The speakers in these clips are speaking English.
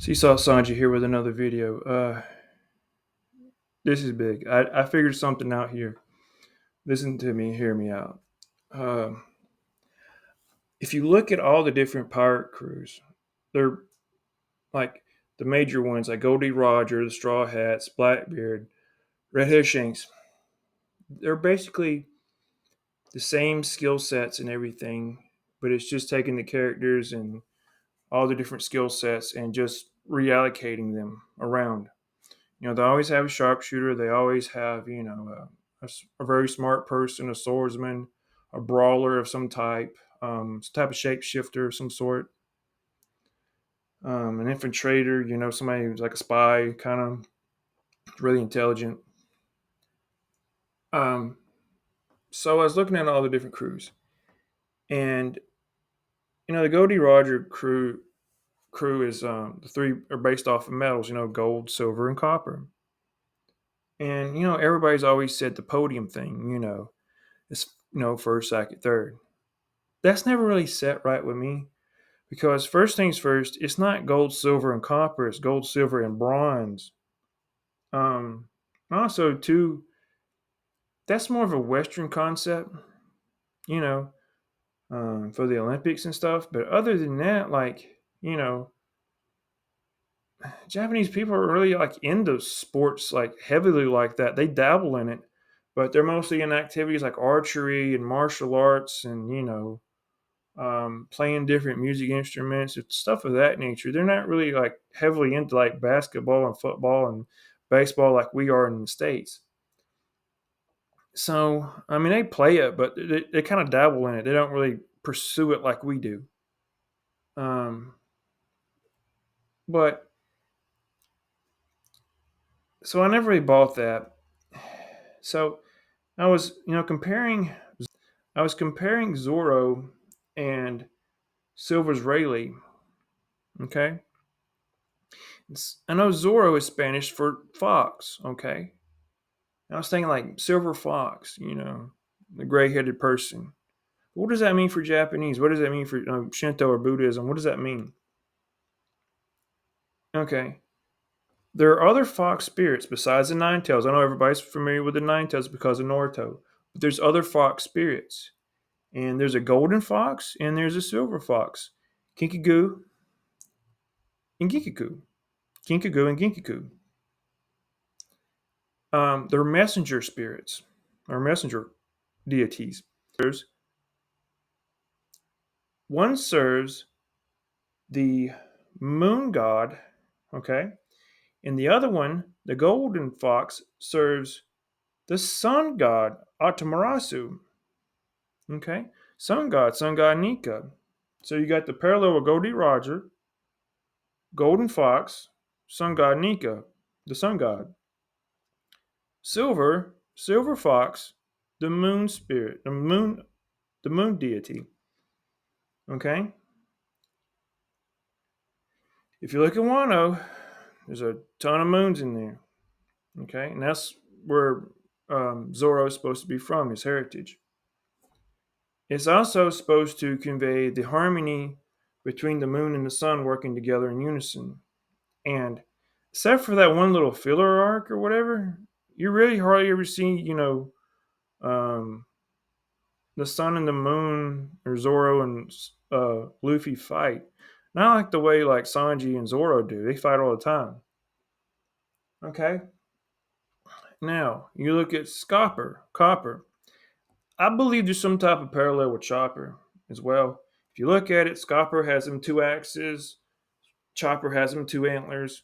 Seesaw Sanji here with another video. This is big. I figured something out here. Listen to me, hear me out. Uh, if you look at all the different pirate crews, they're like the major ones, like Gol D Roger, the Straw Hats, Blackbeard, Red Hair Shanks. They're basically the same skill sets and everything, but it's just taking the characters and all the different skill sets and just reallocating them around. They always have a sharpshooter. They always have, a very smart person, a swordsman, a brawler of some type of shapeshifter of some sort, an infiltrator, somebody who's like a spy, kind of really intelligent. Um, so I was looking at all the different crews, and the Gol D Roger crew is the three are based off of metals, gold, silver, and copper. And everybody's always said the podium thing, it's first, second, third. That's never really set right with me because first things first, it's not gold, silver, and copper. It's gold, silver, and bronze. Um, Also, too, that's more of a Western concept, you know, for the Olympics and stuff. But other than that, Japanese people are really like into sports like heavily like that. They dabble in it, but they're mostly in activities like archery and martial arts and playing different music instruments and stuff of that nature. They're not really like heavily into like basketball and football and baseball like we are in the States. So, I mean, they play it, but they kind of dabble in it. They don't really pursue it like we do. Um, but so I never really bought that. So I was, I was comparing Zorro and Silver's Rayleigh. Okay, I know Zorro is Spanish for fox. Okay, I was thinking like silver fox, the gray-headed person. What does that mean for Japanese? What does that mean for Shinto or Buddhism? What does that mean? Okay, there are other fox spirits besides the nine tails. I know everybody's familiar with the nine tails because of Naruto, but there's other fox spirits, and there's a golden fox and there's a silver fox, Kinkagu and Ginkaku, Kinkagu and Ginkaku. They're messenger spirits or messenger deities. One serves the moon god, okay, and the other one, the golden fox, serves the sun god, Atamarasu, okay, sun god Nika. So you got the parallel of Gol D Roger, golden fox, sun god Nika, the sun god, silver fox, the moon spirit, the moon deity, okay. If you look at Wano, there's a ton of moons in there. Okay, and that's where Zorro is supposed to be from, his heritage. It's also supposed to convey the harmony between the moon and the sun working together in unison. And except for that one little filler arc or whatever, you really hardly ever see, um, the sun and the moon or Zorro and Luffy fight. Not like the way like Sanji and Zorro do. They fight all the time. Okay. Now you look at Copper. I believe there's some type of parallel with Chopper as well. If you look at it, Scopper has them two axes, Chopper has them two antlers.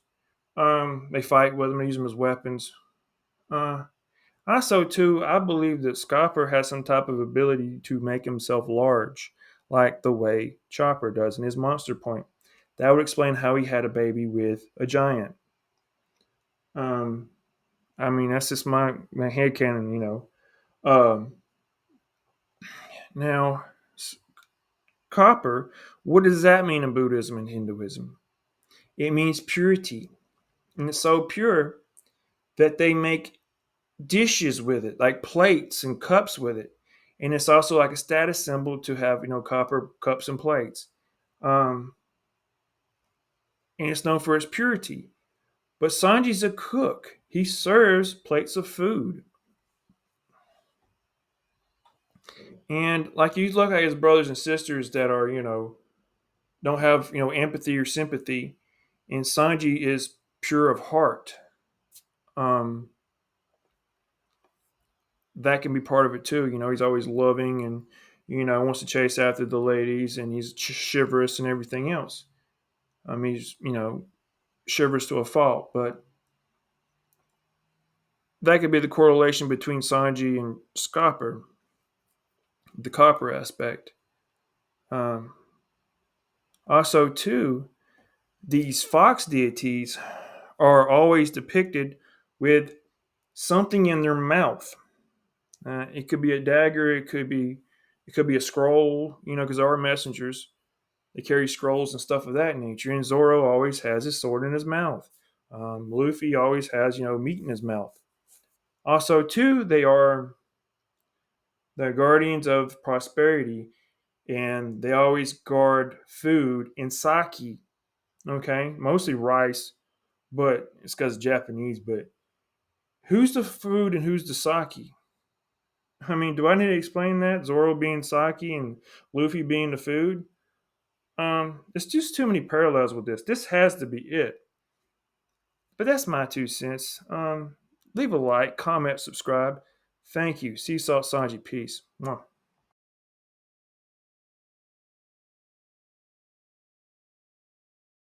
They fight with them, they use them as weapons. Uh, Also, too, I believe that Scopper has some type of ability to make himself large, like the way Chopper does in his monster point. That would explain how he had a baby with a giant. Um, I mean, that's just my headcanon. Um, Now, copper, what does that mean in Buddhism and Hinduism? It means purity. And it's so pure that they make dishes with it, like plates and cups with it. And it's also like a status symbol to have, copper cups and plates. Um, and it's known for its purity. But Sanji's a cook. He serves plates of food. And like you look at his brothers and sisters that are, don't have, empathy or sympathy. And Sanji is pure of heart. Um, that can be part of it too. He's always loving and, wants to chase after the ladies and he's chivalrous and everything else. He's, chivalrous to a fault. But that could be the correlation between Sanji and Scopper, the copper aspect. Um, Also, too, these fox deities are always depicted with something in their mouth. It could be a dagger. It could be a scroll. Because there are messengers. They carry scrolls and stuff of that nature. And Zoro always has his sword in his mouth. Luffy always has meat in his mouth. Also, too, they are the guardians of prosperity, and they always guard food and sake. Okay, mostly rice, but it's because it's Japanese. But who's the food and who's the sake? Do I need to explain that? Zoro being sake and Luffy being the food? There's just too many parallels with this. This has to be it. But that's my 2 cents. Leave a like, comment, subscribe. Thank you. Sea Salt Sanji. Peace. Mwah.